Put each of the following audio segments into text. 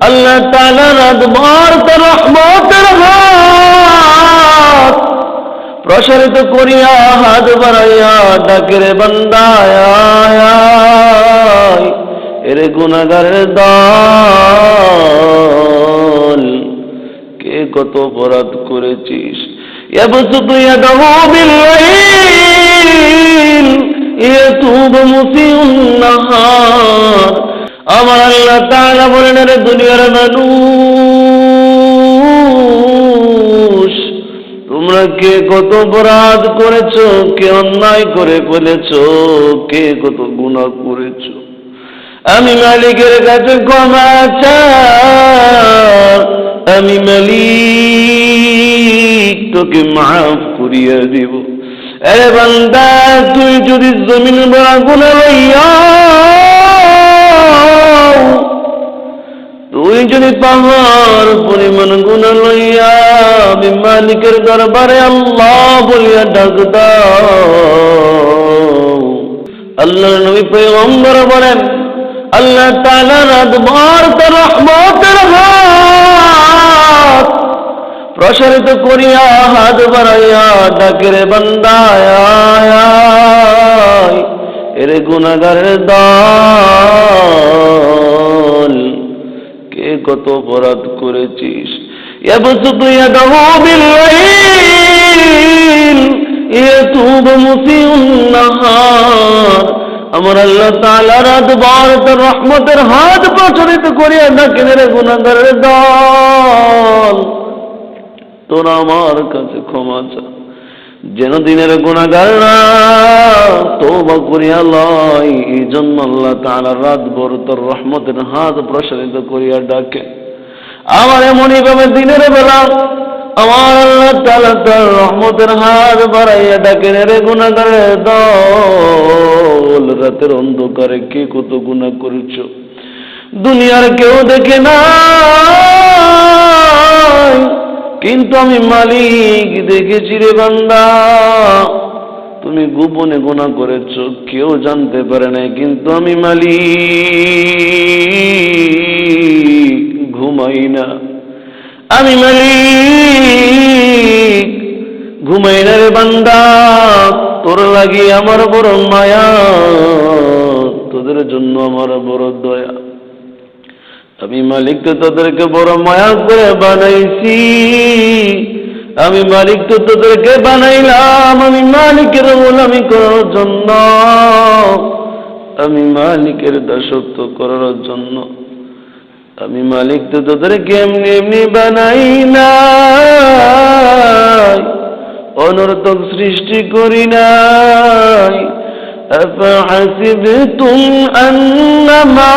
আল্লাহ তাআলা রাতভর তার রহমতের হাত প্রসারিত করিয়া হাত বাড়াইয়া ডাকে রে বান্দা আয়, এরে গুনাহগারের দল, কে কত অপরাধ করেছিস। ইয়াবসুতু ইয়াদাহু বিল-লাইল ইয়াতুবু মুসিউন নাহার। আমার আল্লাহ তাআলা বলেন, রে দুনিয়ার মানুষ, তোমরা কে কত অপরাধ করেছো, কে অন্যায় করে ফেলেছো, কে কত গুনাহ করেছো। আমি মালিকের কাছে ক্ষমা চাই, আমি মালিক তোকে মাফ করিয়া দিব। আরে বান্দা, তুই যদি জমিন ভরা গুনাহ লইয়া, তুই যদি পাহাড় পরিমাণ গুনাহ লইয়া আমি মালিকের দরবারে আল্লাহ বলিয়া ডাক দাও, আল্লাহর নবী পয়গম্বর বলেন, আল্লাহ তাআলা রাতভর তার রহমতের হাত প্রসারিত করিয়া হাত বাড়াইয়া ডাকে রে বান্দা আয়, এরে গুনাহগারের দল, কে কত অপরাধ করেছিস। ইয়াবসুতু ইয়াদাহু বিল-লাইল ইয়াতুবু মুসিউন নাহার। আমার আল্লাহ তাআলা রাতভর তার রহমতের হাত প্রসারিত করিয়া ডাকেন, রে গুনাহগারের দল, তোরা আমার কাছে ক্ষমা চা, যেন দিনের গুনাহগাররা তওবা করিয়া লয়। এই জন্য আল্লাহ তাআলা রাতভর তার রহমতের হাত প্রসারিত করিয়া ডাকে। আমার এমনই ভাবে দিনের বেলা আমার আল্লাহ তাআলা তার রহমতের হাত বাড়াইয়া ডাকেন, রে গুনাহগারের দল, রাতের অন্ধকারে কে কত গুনাহ করেছো, দুনিয়ার কেউ দেখে না, কিন্তু আমি মালিক দেখেছি রে বান্দা। তুমি গোপনে গুনাহ করেছো, কেউ জানতে পারে নাই, কিন্তু আমি মালিক ঘুমাই না, আমি মালিক ঘুমাই না রে বান্দা। তোর লাগি আমার বড় মায়া, তোদের জন্য আমার বড় দয়া। আমি মালিক তো তোদেরকে বড় মায়া করে বানাইছি, আমি মালিক তো তোদেরকে বানাইলাম আমি মালিকের গোলামি করার জন্য, আমি মালিকের দাসত্ব করার জন্য। আমি মালিক তো তোদেরকে এমনি এমনি বানাই নাই, অনর্থক সৃষ্টি করি নাই। أفحسبتم أنما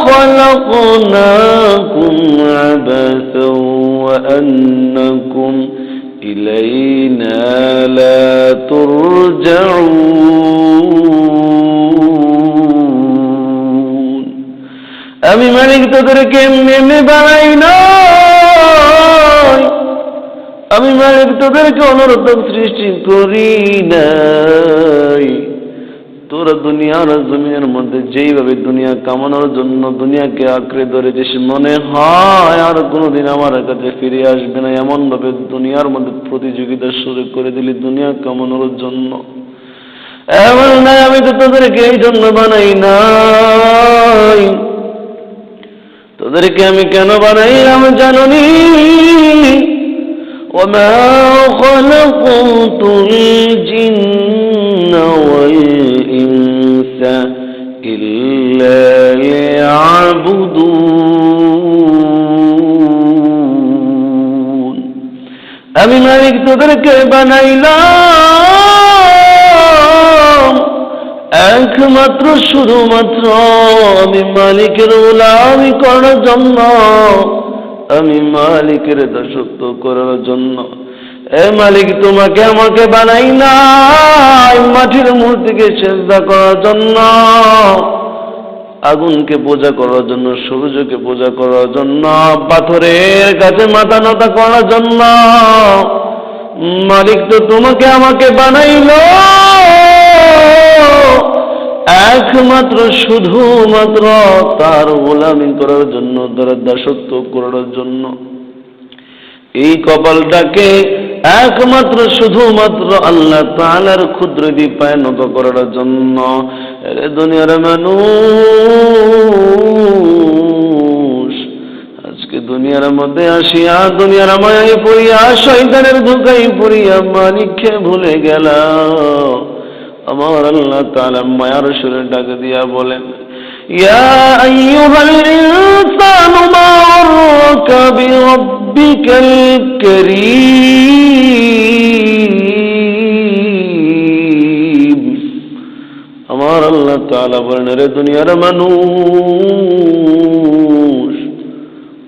خلقناكم عبثا وأنكم إلينا لا ترجعون। আমি মালিক তোদেরকে এমনি এমনি বানাই নাই, আমি মালিক তোদেরকে অনর্থক সৃষ্টি করি নাই। তোরা দুনিয়ার জমিনের মধ্যে যেইভাবে দুনিয়া কামানোর জন্য দুনিয়াকে আঁকড়ে ধরেছিস, মনে হয় আর কোনোদিন আমার কাছে ফিরে আসবে না, এমন ভাবে দুনিয়ার মধ্যে প্রতিযোগিতা শুরু করে দিলি দুনিয়া কামানোর জন্য। এমন নাই, আমি তো তোদেরকে এই জন্য বানাই নাই। তোদেরকে আমি কেন বানাইলাম জানোনি? وما خلقت الجن والإنس إلا ليعبدون। আমি মালিক তোদেরকে বানাইলাম একমাত্র শুধুমাত্র আমি মালিকের গোলামি করার জন্য, আমি মালিকের দাসত্ব করার জন্য। এ মালিক, তোমাকে আমাকে বানাই নাই মাটির মূর্তিকে সেজদা করার জন্য, আগুনকে পূজা করার জন্য, সূর্যকে পূজা করার জন্য, পাথরের কাছে মাথা নত করার জন্য। মালিক তো তোমাকে আমাকে বানাইল একমাত্র শুধুমাত্র তার গোলামি করার জন্য, তার দাসত্ব করার জন্য। এই কপালটাকে একমাত্র শুধুমাত্র আল্লাহ তাআলার ক্ষুদ্র দীপায় নত করার জন্য। এরে দুনিয়ার মানুষ, আজকে দুনিয়ার মধ্যে আসিয়া দুনিয়ার মায়ায় পড়িয়া শয়তানের ধোঁকায় পড়িয়া মালিককে ভুলে গেল। আমার আল্লাহ তাআলা মায়ার সুরে ডাক দিয়া বলেন, ইয়া আইয়ুহাল ইনসানু মা গাররাকা বিরাব্বিকাল কারীম। আমার আল্লাহ তাআলা বলেন, রে দুনিয়ার মানুষ,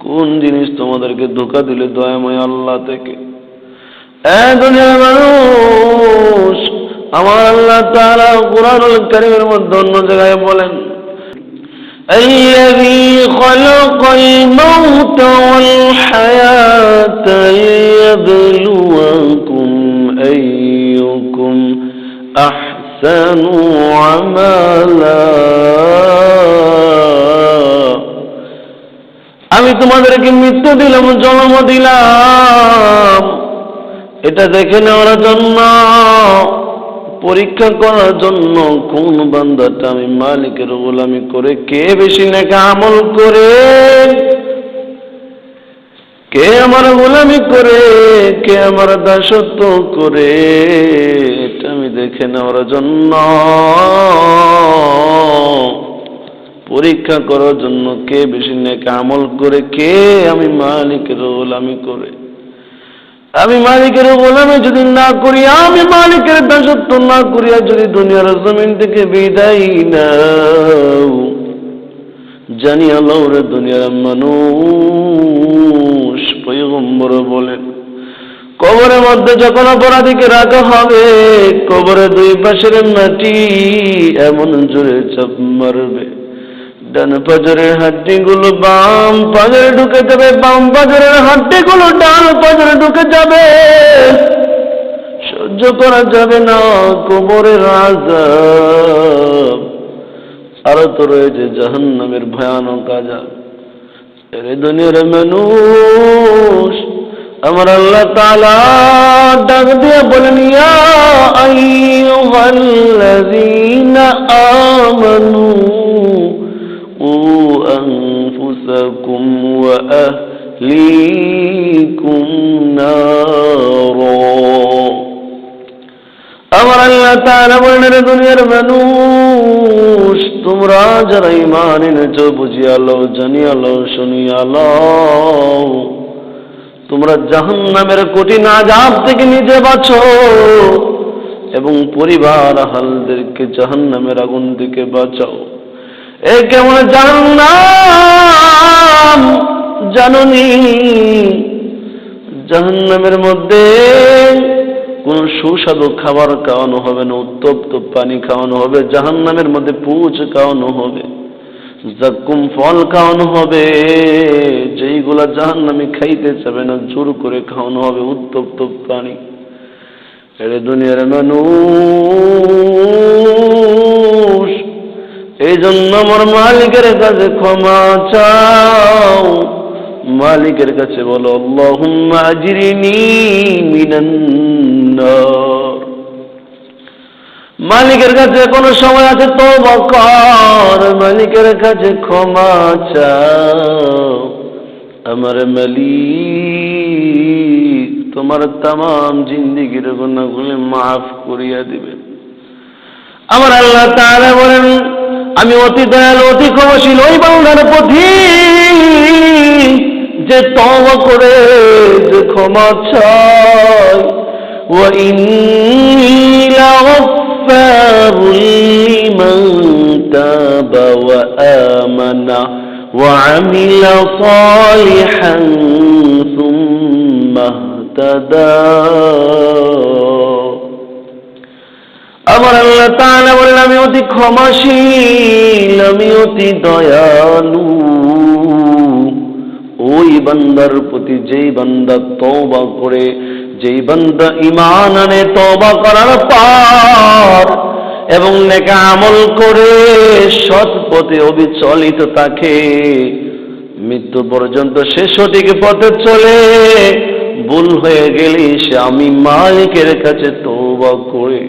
কোন জিনিস তোমাদেরকে ধোঁকা দিলে দয়াময় আল্লাহ থেকে? দুনিয়ার মানুষ, আমার আল্লাহ তাআলা কুরআনুল কারীমের মধ্যে অন্য জায়গায় বলেন, আল্লাযী খালাকাল মাউতা ওয়াল হায়াতা লিয়াবলুয়াকুম আইয়ুকুম আহসানু আমালা। আমি তোমাদেরকে মৃত্যু দিলাম, জন্ম দিলাম, এটা দেখে নেওয়ার জন্য, পরীক্ষা করার জন্য কোন বান্দাটা আমি মালিকের গোলামি করে কে বেশি নেক আমল করে, কে আমার গোলামি করে, কে আমার দাসত্ব করে, এটা আমি দেখে নেওয়ার জন্য, পরীক্ষা করার জন্য কে বেশি নেক আমল করে, কে আমি মালিকের গোলামি করে। আমি মালিকের গোলামি যদি না করি, আমি মালিকের দাসত্ব না করিয়া যদি দুনিয়ার জমিন থেকে বিদায় নাও, জানিয়া লও রে দুনিয়ার মানুষ, পয়গম্বর বলেন, কবরের মধ্যে যখন অপরাধীকে রাখা হবে, কবরের দুই পাশের মাটি এমন জোরে চাপ মারবে, ডান পাজরের হাড্ডিগুলো বাম পাজরে ঢুকে যাবে, বাম পাজরের হাড্ডিগুলো ডান পাজরে ঢুকে যাবে, সহ্য করা যাবে না কবরের আযাব। আর তো রয়েছে জাহান্নামের ভয়ানক আযাব। এরে দুনিয়ার মানুষ, আমার আল্লাহ তাআলা ডাক দিয়ে বলেন, ইয়া আইয়ুহাল্লাযীনা আমানু أنفسكم وأهليكم نارا। আমার আল্লাহ তাআলা বলেন, রে দুনিয়ার মানুষ, তোমরা যারা ঈমান এনেছো, বুঝিয়া লও, জানিয়া লও, শুনিয়া লও, তোমরা জাহান্নামের কঠিন আযাব থেকে নিজে বাঁচো এবং পরিবার আহলদেরকে জাহান্নামের আগুন থেকে বাঁচাও। এ কেমন জাহান্নাম জাননি? জাহান্নামের মধ্যে কোন সুস্বাদু খাবার খাওয়ানো হবে না, উত্তপ্ত পানি খাওয়ানো হবে, জাহান্নামের মধ্যে পুঁজ খাওয়ানো হবে, জাক্কুম ফল খাওয়ানো হবে, যেইগুলা জাহান্নামী খাইতে চাবে না জোর করে খাওয়ানো হবে উত্তপ্ত পানি। এর দুনিয়ার মানুষ, এই জন্য আমার মালিকের কাছে ক্ষমা চাও, মালিকের কাছে বলো, আল্লাহুম্মা আজরিনি মিনান নার। মালিকের কাছে কোনো সময় আছে তওবা কর, মালিকের কাছে ক্ষমা চাও। আমার মালিক তোমার तमाम জিন্দেগীর গুনাহগুলো মাফ করিয়া দিবেন। আমার আল্লাহ তাআলা বলেন, আমি অতি দয়ালু, অতি ক্ষমাশীল ওই বান্দার প্রতি যে তওবা করে, যে ক্ষমা চায়। ওয়া ইন্নী লাগাফফারুল লিমান তাবা ওয়া আমানা ওয়া আমিলা সালিহান সুম্মা ইহতাদা। আমার আল্লাহ তাআলা বলেন, আমি অতি ক্ষমাশীল, আমি অতি দয়ালু ওই বান্দার প্রতি যেই বান্দা তওবা করে, যেই বান্দা ঈমান আনে, তওবা করার পর এবং নেক আমল করে সৎ পথে অবিচলিত থাকে, মৃত্যু পর্যন্ত সে সঠিক পথে চলে, ভুল হয়ে গেলে সে আমি মালিকের কাছে তওবা করে